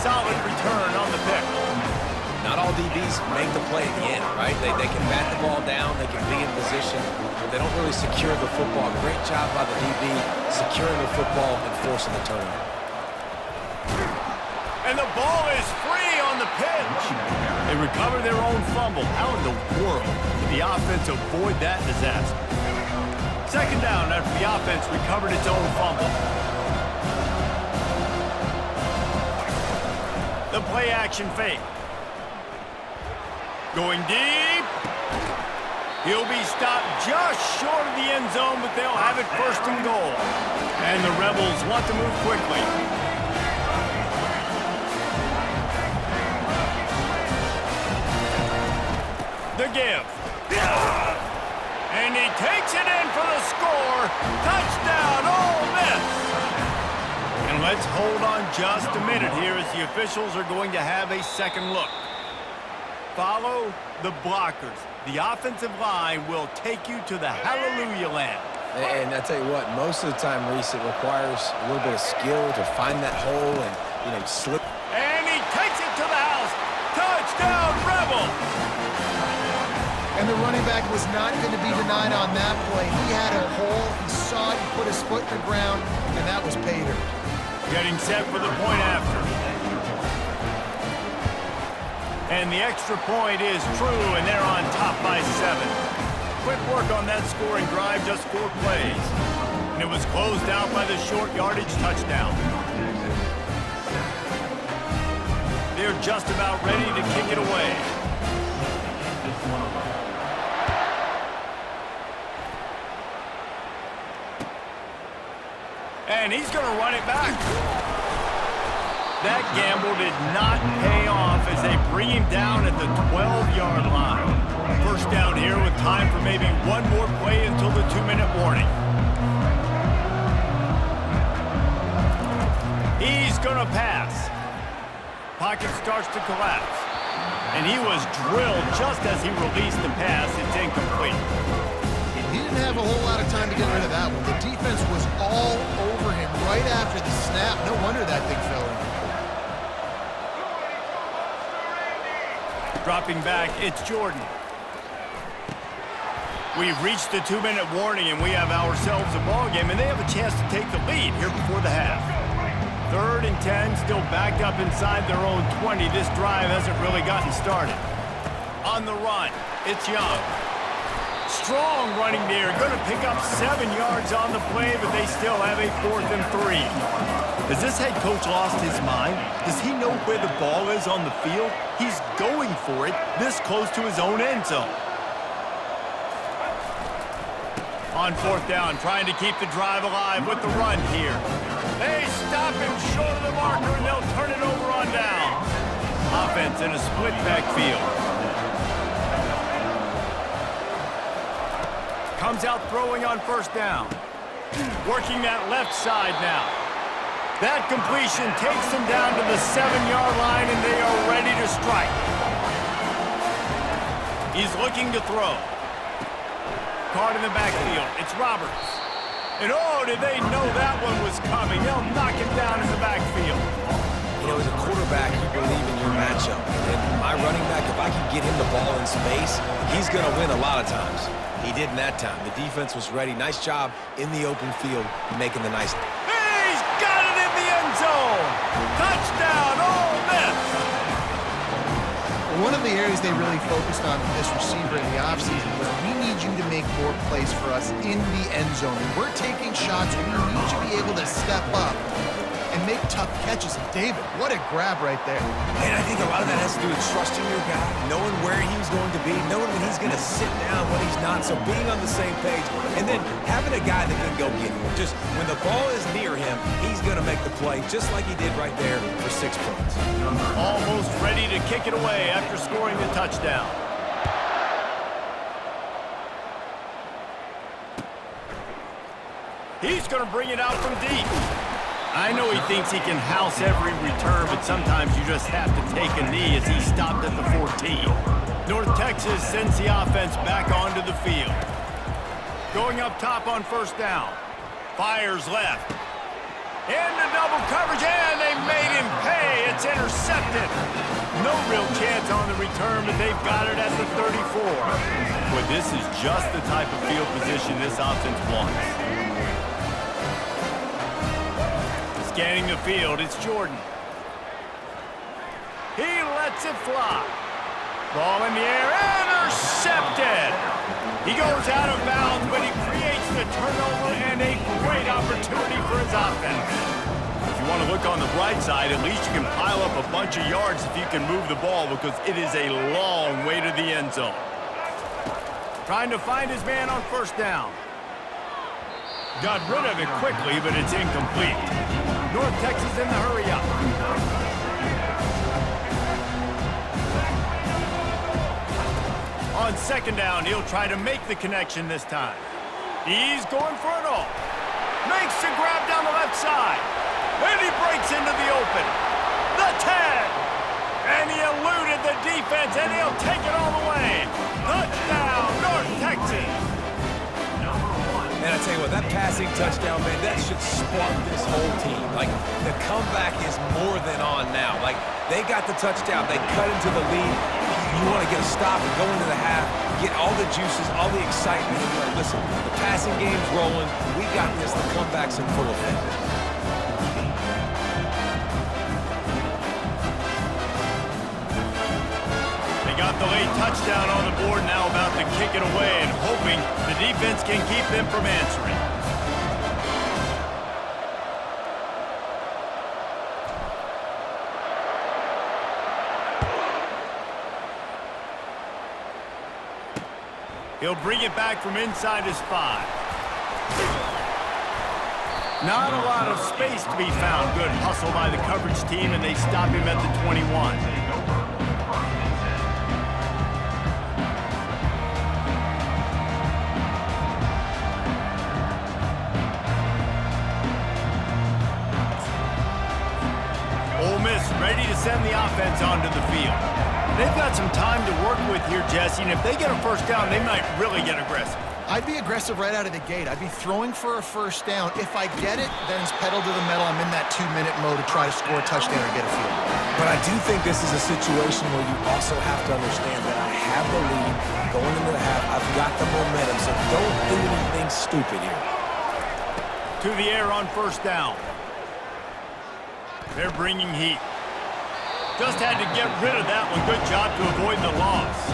solid return on the pick. Not all DBs make the play at the end, right? They can bat the ball down, they can be in position, but they don't really secure the football. Great job by the DB securing the football and forcing the turnover. And the ball is free on the pitch. They recover their own fumble. How in the world did the offense avoid that disaster? Second down after the offense recovered its own fumble. The play action fake. Going deep. He'll be stopped just short of the end zone, but they'll have it first and goal. And the Rebels want to move quickly. The give. And he takes it in for the score. Touchdown, Ole Miss. And let's hold on just a minute here as the officials are going to have a second look. Follow the blockers. The offensive line will take you to the hallelujah land. And I tell you what, most of the time, Reese, it requires a little bit of skill to find that hole and, slip. And he takes it to the house. Touchdown, Rebels. And the running back was not going to be denied on that play. He had a hole. He saw it. He put his foot in the ground, and that was pay dirt. Getting set for the point after. And the extra point is true, and they're on top by 7. Quick work on that scoring drive, just 4 plays. And it was closed out by the short yardage touchdown. They're just about ready to kick it away. And he's going to run it back. That gamble did not pay off as they bring him down at the 12-yard line. First down here with time for maybe one more play until the 2-minute warning. He's going to pass. Pocket starts to collapse. And he was drilled just as he released the pass. It's incomplete. He didn't have a whole lot of time to get rid of that one. The defense was all over him right after the snap. No wonder that thing fell in. Dropping back, it's Jordan. We've reached the 2-minute warning, and we have ourselves a ball game, and they have a chance to take the lead here before the half. 3rd and 10, still backed up inside their own 20. This drive hasn't really gotten started. On the run, it's Young. Strong running there, going to pick up 7 yards on the play, but they still have a 4th and 3. Has this head coach lost his mind? Does he know where the ball is on the field? He's going for it this close to his own end zone. On 4th down, trying to keep the drive alive with the run here. They stop him short of the marker, and they'll turn it over on down. Offense in a split backfield. Comes out throwing on 1st down. Working that left side now. That completion takes them down to the 7-yard line, and they are ready to strike. He's looking to throw. Caught in the backfield. It's Roberts. And oh, did they know that one was coming. They'll knock him down in the backfield. As a quarterback, you believe in your matchup. And my running back, if I can get him the ball in space, he's going to win a lot of times. He did in that time. The defense was ready. Nice job in the open field making the nice... He's got it in the end zone! Touchdown, Ole Miss! One of the areas they really focused on with this receiver in the offseason was we need you to make more plays for us in the end zone. We're taking shots. We need you to be able to step up and make tough catches. And David, what a grab right there. And I think a lot of that has to do with trusting your guy, knowing where he's going to be, knowing when he's going to sit down, when he's not. So being on the same page, and then having a guy that can go get him. Just when the ball is near him, he's going to make the play, just like he did right there for 6 points. Almost ready to kick it away after scoring the touchdown. He's going to bring it out from deep. I know he thinks he can house every return, but sometimes you just have to take a knee as he stopped at the 14. North Texas sends the offense back onto the field. Going up top on 1st down. Fires left. Into double coverage, and they made him pay. It's intercepted. No real chance on the return, but they've got it at the 34. Well, this is just the type of field position this offense wants. Scanning the field, it's Jordan. He lets it fly. Ball in the air, intercepted. He goes out of bounds, but he creates the turnover and a great opportunity for his offense. If you want to look on the bright side, at least you can pile up a bunch of yards if you can move the ball, because it is a long way to the end zone. Trying to find his man on first down. Got rid of it quickly, but it's incomplete. North Texas in the hurry up. On second down, he'll try to make the connection this time. He's going for it all. Makes the grab down the left side. And he breaks into the open. The 10. And he eluded the defense, and he'll take it all the way. Touchdown, North Texas. Man, I tell you what, that passing touchdown, man, that should spark this whole team. Like, the comeback is more than on now. Like, they got the touchdown. They cut into the lead. You want to get a stop and go into the half, get all the juices, all the excitement. And like, listen, the passing game's rolling. We got this. The comeback's in full effect. They got the late touchdown on the board, now about to kick it away and hoping the defense can keep them from answering. He'll bring it back from inside his 5. Not a lot of space to be found. Good hustle by the coverage team, and they stop him at the 21. Ole Miss ready to send the offense onto the field. They've got some time to work with here, Jesse, and if they get a first down, they might really get aggressive. I'd be aggressive right out of the gate. I'd be throwing for a first down. If I get it, then it's pedal to the metal. I'm in that 2-minute mode to try to score a touchdown or get a field. But I do think this is a situation where you also have to understand that I have the lead going into the half. I've got the momentum, so don't do anything stupid here. To the air on first down. They're bringing heat. Just had to get rid of that one. Good job to avoid the loss.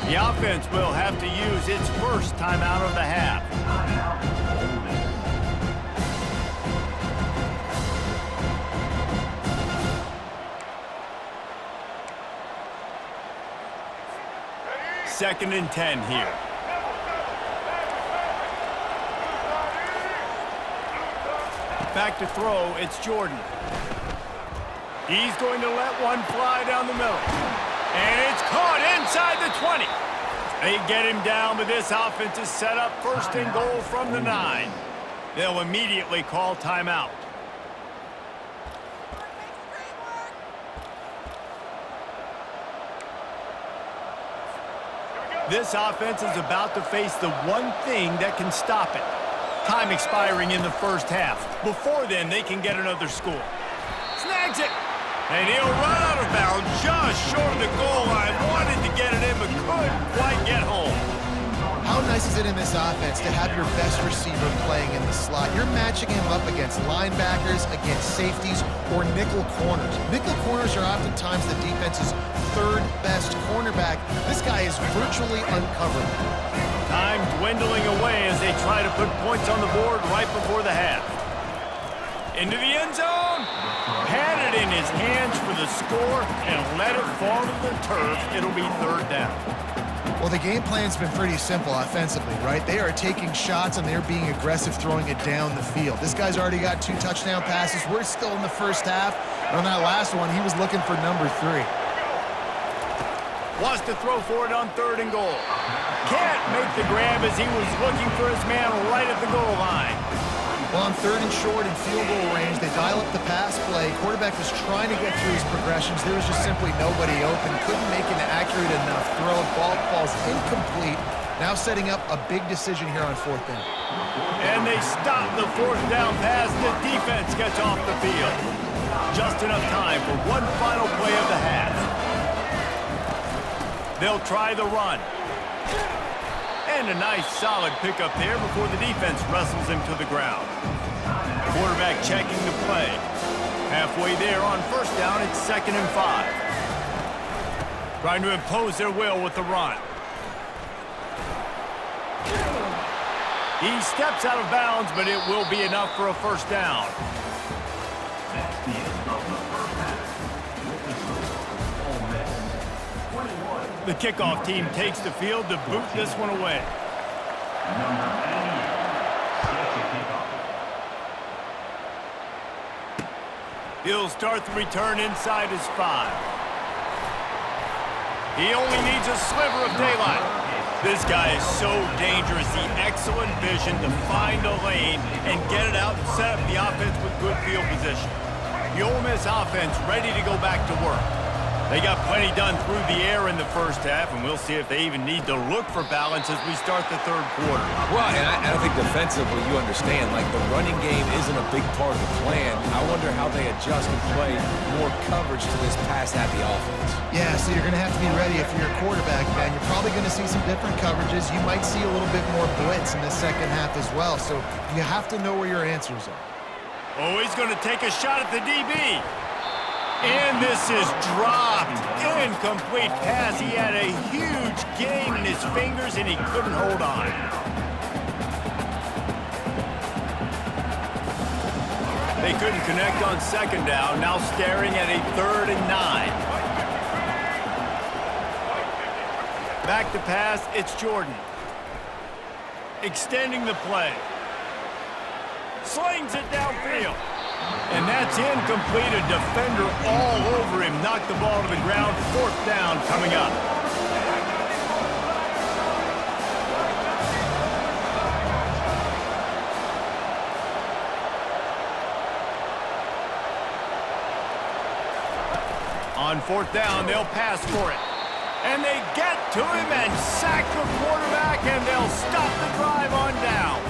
The offense will have to use its first timeout of the half. Second and 10 here. Back to throw, it's Jordan. He's going to let one fly down the middle. And it's caught inside the 20. They get him down, but this offense is set up first and goal from the 9. They'll immediately call timeout. This offense is about to face the one thing that can stop it. Time expiring in the first half. Before then, they can get another score. Snags it. And he'll run out of bounds just short of the goal line. Wanted to get it in, but couldn't quite get home. How nice is it in this offense to have your best receiver playing in the slot? You're matching him up against linebackers, against safeties, or nickel corners. Nickel corners are oftentimes the defense's third best cornerback. This guy is virtually uncoverable. Time dwindling away as they try to put points on the board right before the half. Into the end zone. Had it in his hands for the score and let it fall to the turf. It'll be third down. Well, the game plan's been pretty simple offensively, right? They are taking shots and they're being aggressive throwing it down the field. This guy's already got 2 touchdown passes. We're still in the first half. And on that last one, he was looking for number 3. Wants to throw for it on 3rd and goal. Can't make the grab as he was looking for his man right at the goal line. Well, on 3rd and short in field goal range, they dial up the pass play. Quarterback was trying to get through his progressions. There was just simply nobody open. Couldn't make an accurate enough throw. Ball falls incomplete. Now setting up a big decision here on 4th down. And they stop the 4th down pass. The defense gets off the field. Just enough time for one final play of the half. They'll try the run. And a nice solid pickup there before the defense wrestles him to the ground. Quarterback checking the play. Halfway there on 1st down, it's 2nd and 5. Trying to impose their will with the run. He steps out of bounds, but it will be enough for a 1st down. The kickoff team takes the field to boot this one away. He'll start the return inside his 5. He only needs a sliver of daylight. This guy is so dangerous. The excellent vision to find a lane and get it out and set up the offense with good field position. The Ole Miss offense ready to go back to work. They got plenty done through the air in the 1st half, and we'll see if they even need to look for balance as we start the 3rd quarter. Well, and I think defensively, you understand, like the running game isn't a big part of the plan. I wonder how they adjust and play more coverage to this pass-happy offense. Yeah, so you're going to have to be ready if you're a quarterback, man. You're probably going to see some different coverages. You might see a little bit more blitz in the 2nd half as well, so you have to know where your answers are. Oh, he's going to take a shot at the DB. And this is dropped. Incomplete pass. He had a huge gain in his fingers, and he couldn't hold on. They couldn't connect on 2nd down. Now staring at a 3rd and 9. Back to pass. It's Jordan. Extending the play. Slings it downfield. And that's incomplete. A defender all over him. Knocked the ball to the ground. 4th down coming up. On 4th down, they'll pass for it. And they get to him and sack the quarterback, and they'll stop the drive on down.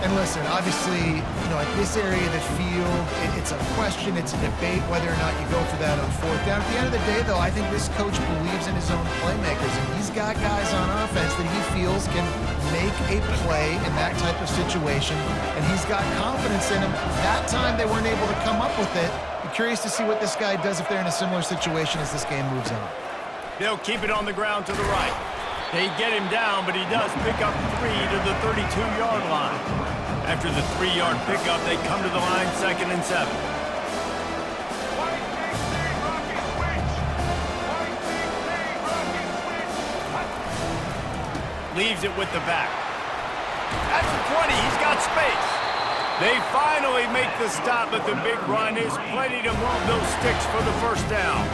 And listen, obviously, at this area of the field, it's a question, it's a debate whether or not you go for that on 4th down. At the end of the day, though, I think this coach believes in his own playmakers, and he's got guys on offense that he feels can make a play in that type of situation, and he's got confidence in him. That time, they weren't able to come up with it. I'm curious to see what this guy does if they're in a similar situation as this game moves on. They'll keep it on the ground to the right. They get him down, but he does pick up 3 to the 32-yard line. After the 3-yard pickup, they come to the line 2nd and 7. Leaves it with the back. At the 20, he's got space. They finally make the stop, but the big run is plenty to move those sticks for the 1st down.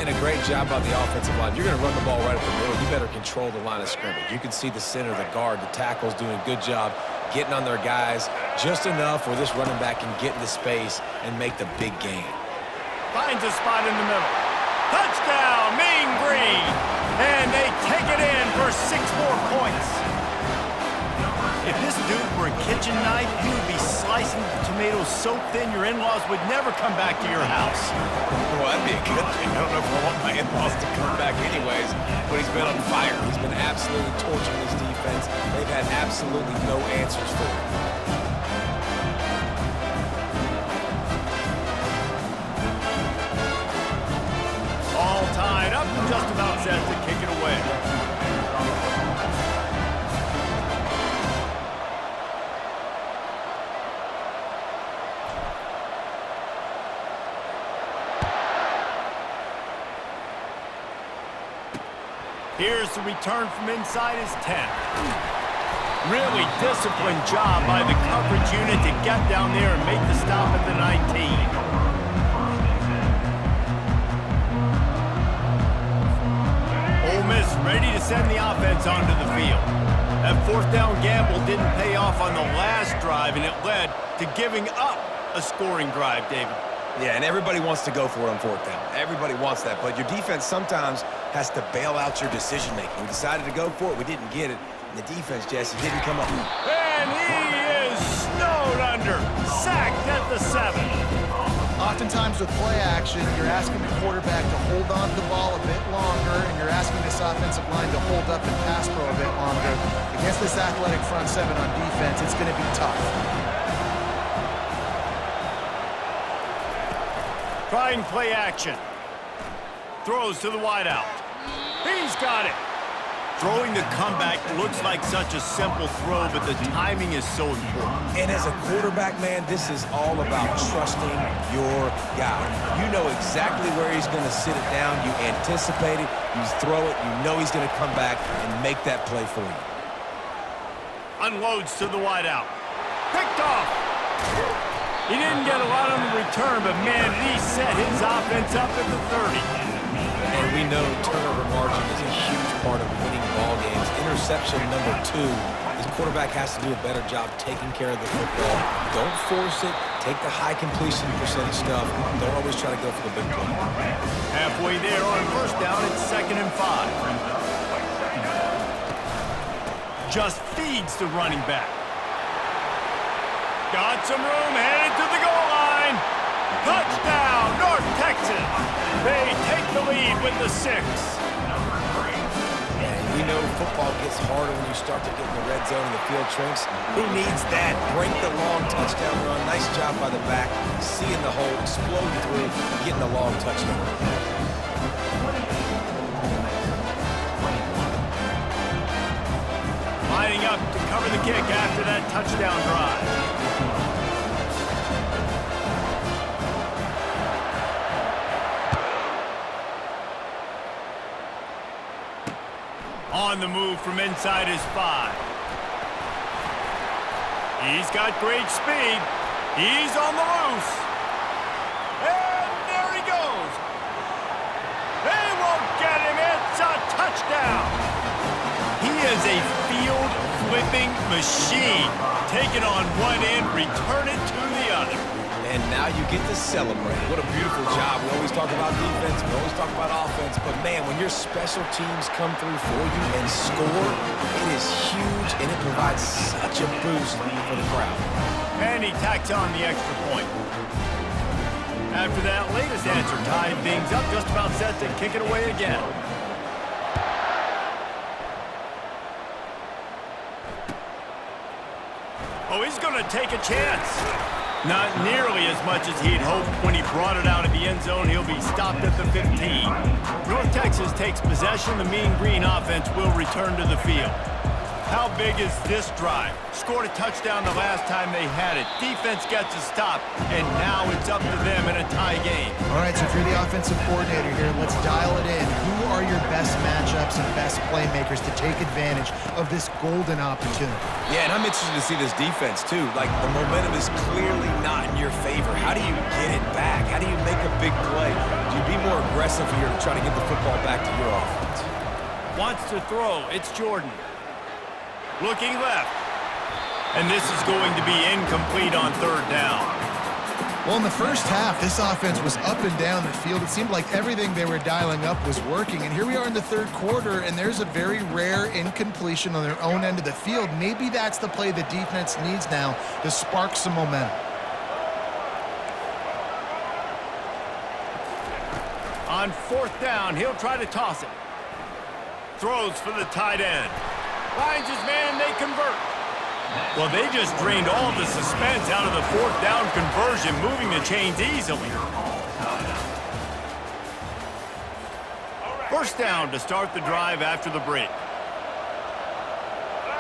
And a great job by the offensive line. You're going to run the ball right up the middle. You better control the line of scrimmage. You can see the center, the guard, the tackles doing a good job getting on their guys just enough where this running back can get into space and make the big gain. Finds a spot in the middle. Touchdown, Mean Green. And they take it in for 6 more points. If this dude were a kitchen knife, he would be slicing tomatoes so thin your in-laws would never come back to your house. Well, that'd be a good thing. I don't know if I want my in-laws to come back anyways, but he's been on fire. He's been absolutely torching this defense. They've had absolutely no answers for him. All tied up, just about set to kick it away. Here's the return from inside his 10. Really disciplined job by the coverage unit to get down there and make the stop at the 19. ready to send the offense onto the field. That fourth down gamble didn't pay off on the last drive, and it led to giving up a scoring drive, David. Yeah, and everybody wants to go for it on fourth down. Everybody wants that, but your defense sometimes has to bail out your decision-making. We decided to go for it. We didn't get it. And the defense, Jesse, didn't come up. And he is snowed under. Sacked at the 7. Oftentimes with play action, you're asking the quarterback to hold on to the ball a bit longer, and you're asking this offensive line to hold up and pass pro a bit longer. Against this athletic front 7 on defense, it's going to be tough. Trying play action. Throws to the wideout. He's got it. Throwing the comeback looks like such a simple throw, but the timing is so important. And as a quarterback, man, this is all about trusting your guy. You know exactly where he's going to sit it down. You anticipate it. You throw it. You know he's going to come back and make that play for you. Unloads to the wideout. Picked off. He didn't get a lot on the return, but man, he set his offense up at the 30. And we know turnover margin is a huge part of winning ball games. Interception number 2. This quarterback has to do a better job taking care of the football. Don't force it. Take the high completion percentage stuff. Don't always try to go for the big play. Halfway there on first down, it's 2nd and 5. Just feeds the running back. Got some room, headed to the goal line. Touchdown, North Texas. They take the lead with the 6. And we know football gets harder when you start to get in the red zone and the field shrinks. Who needs that? Break the long touchdown run. Nice job by the back. Seeing the hole, exploding through, getting the long touchdown. Lining up to cover the kick after that touchdown drive. On the move from inside his 5. He's got great speed. He's on the loose. And there he goes. They won't get him. It's a touchdown. He is a field-flipping machine. Take it on one end, return it to the other. And now you get to celebrate. What a beautiful job. We always talk about defense. We always talk about offense. But, man, when your special teams come through for you and score, it is huge, and it provides such a boost for the crowd. And he tacks on the extra point. After that latest answer tied things up, just about set to kick it away again. Oh, he's going to take a chance. Not nearly as much as he'd hoped when he brought it out of the end zone. He'll be stopped at the 15. North Texas takes possession. The Mean Green offense will return to the field. How big is this drive? Scored a touchdown the last time they had it. Defense gets a stop, and now it's up to them in a tie game. All right, so if you're the offensive coordinator here, let's dial it in. Who are your best matchups and best playmakers to take advantage of this golden opportunity? Yeah, and I'm interested to see this defense, too. Like, the momentum is clearly not in your favor. How do you get it back? How do you make a big play? Do you be more aggressive here to try to get the football back to your offense? Wants to throw. It's Jordan. Looking left. And this is going to be incomplete on 3rd down. Well, in the first half, this offense was up and down the field. It seemed like everything they were dialing up was working. And here we are in the 3rd quarter, and there's a very rare incompletion on their own end of the field. Maybe that's the play the defense needs now to spark some momentum. On 4th down, he'll try to toss it. Throws for the tight end. Finds his man, they convert. Well, they just drained all the suspense out of the 4th down conversion, moving the chains easily. 1st down to start the drive after the break.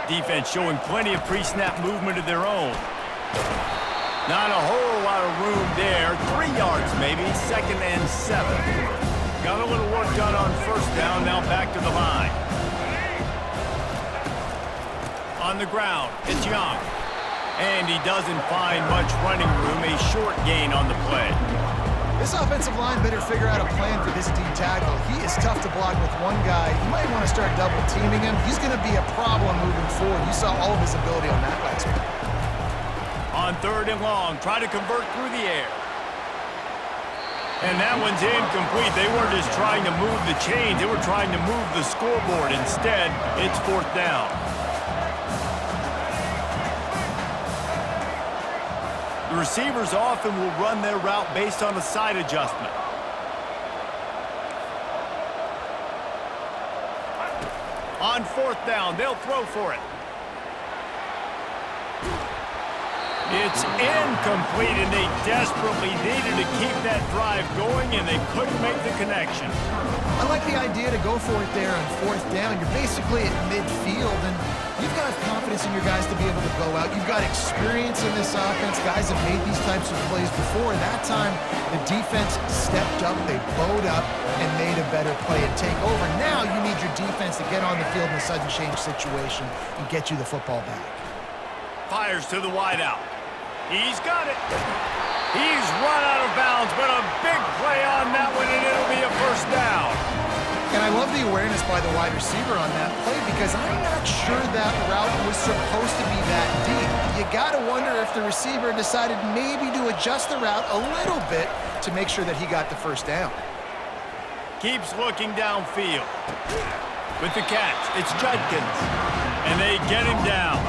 Defense showing plenty of pre-snap movement of their own. Not a whole lot of room there. 3 yards maybe, 2nd and 7. Got a little work done on 1st down, now back to the line. On the ground, it's Young. And he doesn't find much running room, a short gain on the play. This offensive line better figure out a plan for this D tackle. He is tough to block with one guy. You might want to start double teaming him. He's going to be a problem moving forward. You saw all of his ability on that last one. On 3rd and long, try to convert through the air. And that one's incomplete. They weren't just trying to move the chains. They were trying to move the scoreboard. Instead, it's 4th down. The receivers often will run their route based on a side adjustment. On 4th down, they'll throw for it. It's incomplete, and they desperately needed to keep that drive going, and they couldn't make the connection. I like the idea to go for it there on 4th down. You're basically at midfield, and you've got confidence in your guys to be able to go out. You've got experience in this offense. Guys have made these types of plays before. That time, the defense stepped up, they bowed up, and made a better play and take over. Now you need your defense to get on the field in a sudden change situation and get you the football back. Fires to the wideout. He's got it. He's run out of bounds, but a big play on that one, and it'll be a 1st down. And I love the awareness by the wide receiver on that play because I'm not sure that route was supposed to be that deep. You got to wonder if the receiver decided maybe to adjust the route a little bit to make sure that he got the 1st down. Keeps looking downfield. With the catch, it's Judkins. And they get him down.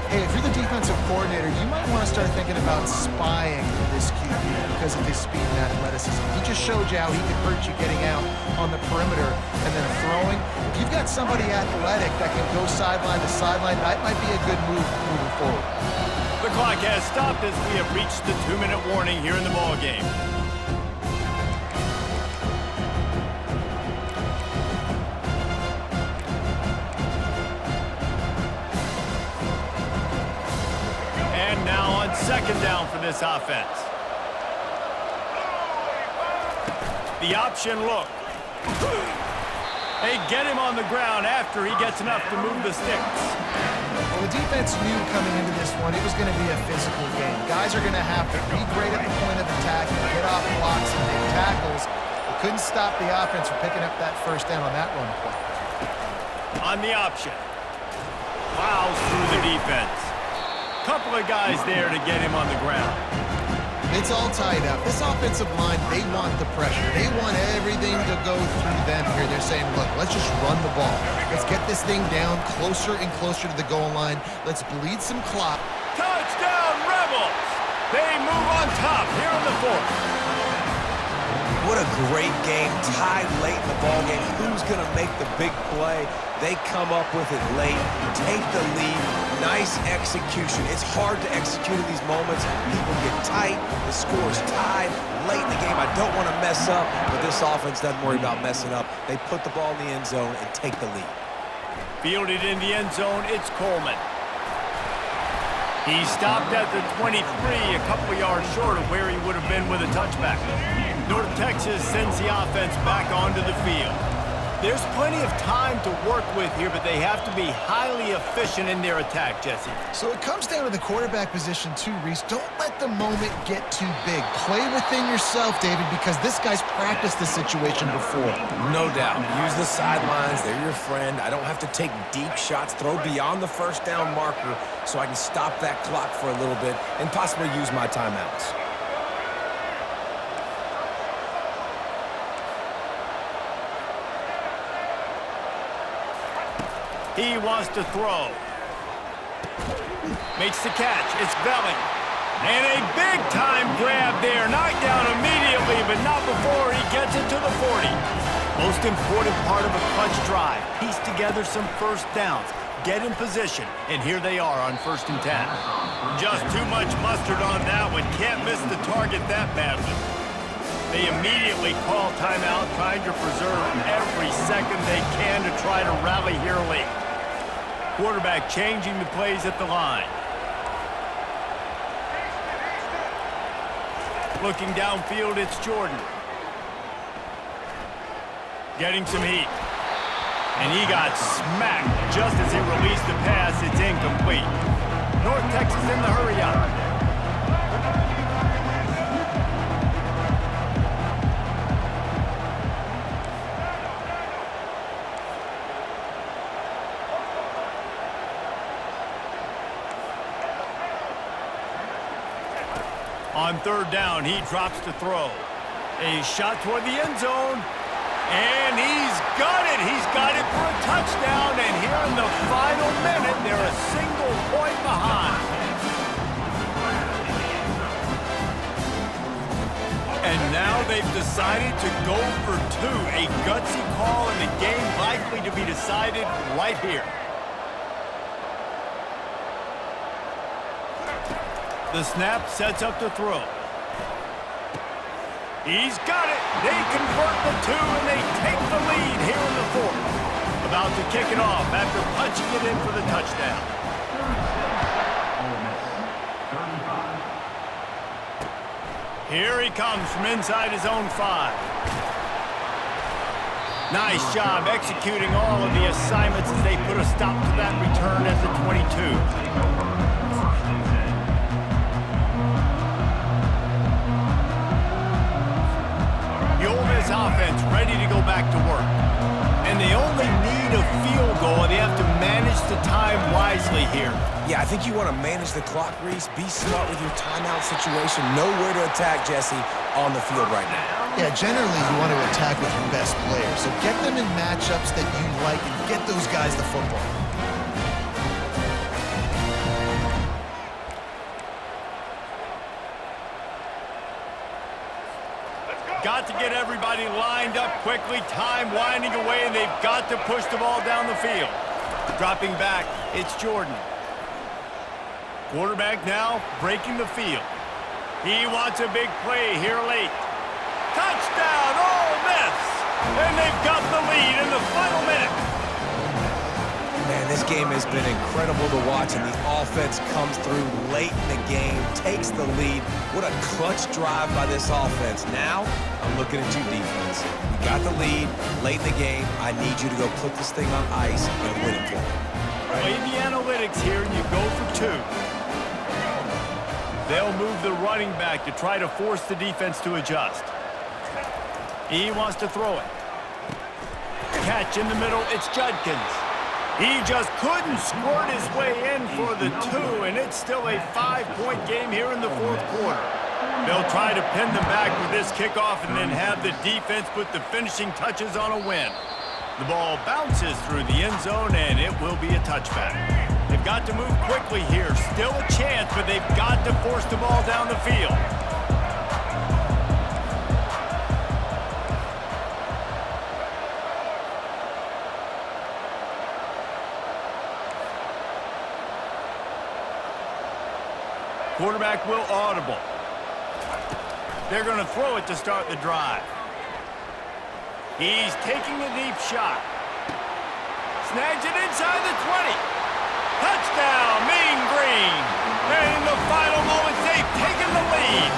Hey, if you're the defensive coordinator, you might want to start thinking about spying this QB because of his speed and athleticism. He just showed you how he could hurt you getting out on the perimeter and then throwing. If you've got somebody athletic that can go sideline to sideline, that might be a good move moving forward. The clock has stopped as we have reached the 2-minute warning here in the ballgame. And now on 2nd down for this offense. The option look. They get him on the ground after he gets enough to move the sticks. Well, the defense knew coming into this one it was going to be a physical game. Guys are going to have to be great at the point of attack and get off blocks and make tackles. They couldn't stop the offense from picking up that 1st down on that run play. On the option. Plows through the defense. Couple of guys there to get him on the ground. It's all tied up. This offensive line, they want the pressure. They want everything to go through them here. They're saying, look, let's just run the ball. Let's get this thing down closer and closer to the goal line. Let's bleed some clock. Touchdown, Rebels! They move on top here in the 4th. What a great game, tied late in the ball game. Who's going to make the big play? They come up with it late, take the lead. Nice execution. It's hard to execute in these moments. People get tight. The score's tied late in the game. I don't want to mess up, but this offense doesn't worry about messing up. They put the ball in the end zone and take the lead. Fielded in the end zone, it's Coleman. He stopped at the 23, a couple yards short of where he would have been with a touchback. North Texas sends the offense back onto the field. There's plenty of time to work with here, but they have to be highly efficient in their attack, Jesse. So it comes down to the quarterback position too, Reese. Don't let the moment get too big. Play within yourself, David, because this guy's practiced this situation before. No doubt. Use the sidelines. They're your friend. I don't have to take deep shots, throw beyond the 1st down marker so I can stop that clock for a little bit and possibly use my timeouts. He wants to throw. Makes the catch. It's Velling. And a big-time grab there. Knocked down immediately, but not before he gets it to the 40. Most important part of a clutch drive. Piece together some 1st downs. Get in position. And here they are on 1st and 10. Just too much mustard on that one. Can't miss the target that badly. They immediately call timeout, trying to preserve every second they can to try to rally here late. Quarterback changing the plays at the line. Looking downfield, it's Jordan. Getting some heat. And he got smacked just as he released the pass. It's incomplete. North Texas in the hurry up. On third down, he drops to throw. A shot toward the end zone. And he's got it. He's got it for a touchdown. And here in the final minute, they're a single point behind. And now they've decided to go for two. A gutsy call, and the game likely to be decided right here. The snap sets up to throw. He's got it. They convert the two, and they take the lead here in the fourth. About to kick it off after punching it in for the touchdown. Here he comes from inside his own 5. Nice job executing all of the assignments as they put a stop to that return at the 22. Offense ready to go back to work. And they only need a field goal, and they have to manage the time wisely here. Yeah, I think you want to manage the clock, Reese. Be smart with your timeout situation. Know where to attack, Jesse, on the field right now. Yeah, generally you want to attack with your best players. So get them in matchups that you like and get those guys the football. Got to get everybody lined up quickly, time winding away, and they've got to push the ball down the field. Dropping back, it's Jordan. Quarterback now breaking the field. He wants a big play here late. Touchdown, Ole Miss! And they've got the lead in the final minute. Man, this game has been incredible to watch, and the offense comes through late in the game, takes the lead. What a clutch drive by this offense. Now, I'm looking at you, defense. You got the lead late in the game. I need you to go put this thing on ice and win it for me. Play the analytics here, and you go for two. They'll move the running back to try to force the defense to adjust. He wants to throw it. Catch in the middle, it's Judkins. He just couldn't squirt his way in for the two, and it's still a 5-point game here in the fourth quarter. They'll try to pin them back with this kickoff and then have the defense put the finishing touches on a win. The ball bounces through the end zone, and it will be a touchback. They've got to move quickly here. Still a chance, but they've got to force the ball down the field. Quarterback will audible. They're going to throw it to start the drive. He's taking a deep shot. Snags it inside the 20. Touchdown, Mean Green. And in the final moments, they've taken the lead.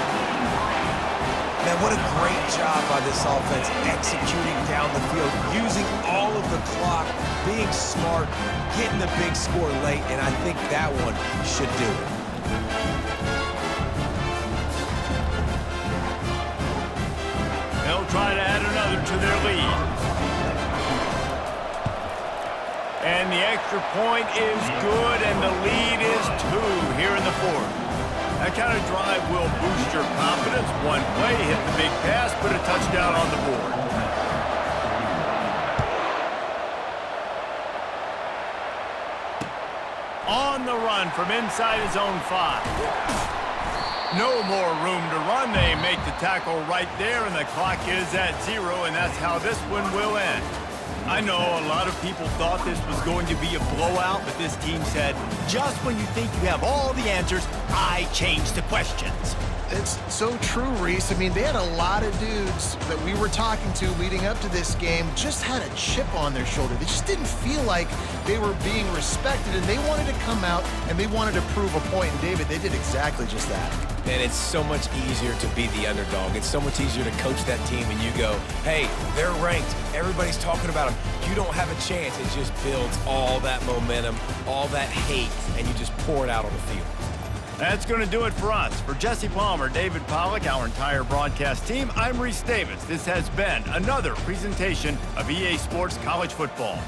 Man, what a great job by this offense executing down the field, using all of the clock, being smart, getting the big score late, and I think that one should do it. They'll try to add another to their lead. And the extra point is good, and the lead is 2 here in the fourth. That kind of drive will boost your confidence. One play, hit the big pass, put a touchdown on the board. On the run from inside his own 5. No more room to run. They make the tackle right there, and the clock is at 0, and that's how this one will end. I know a lot of people thought this was going to be a blowout, but this team said, just when you think you have all the answers, I change the questions. It's so true, Reese. I mean, they had a lot of dudes that we were talking to leading up to this game just had a chip on their shoulder. They just didn't feel like they were being respected, and they wanted to come out and they wanted to prove a point. And David, they did exactly just that. Man, it's so much easier to be the underdog. It's so much easier to coach that team and you go, hey, they're ranked. Everybody's talking about them. You don't have a chance. It just builds all that momentum, all that hate, and you just pour it out on the field. That's going to do it for us. For Jesse Palmer, David Pollack, our entire broadcast team, I'm Reese Davis. This has been another presentation of EA Sports College Football.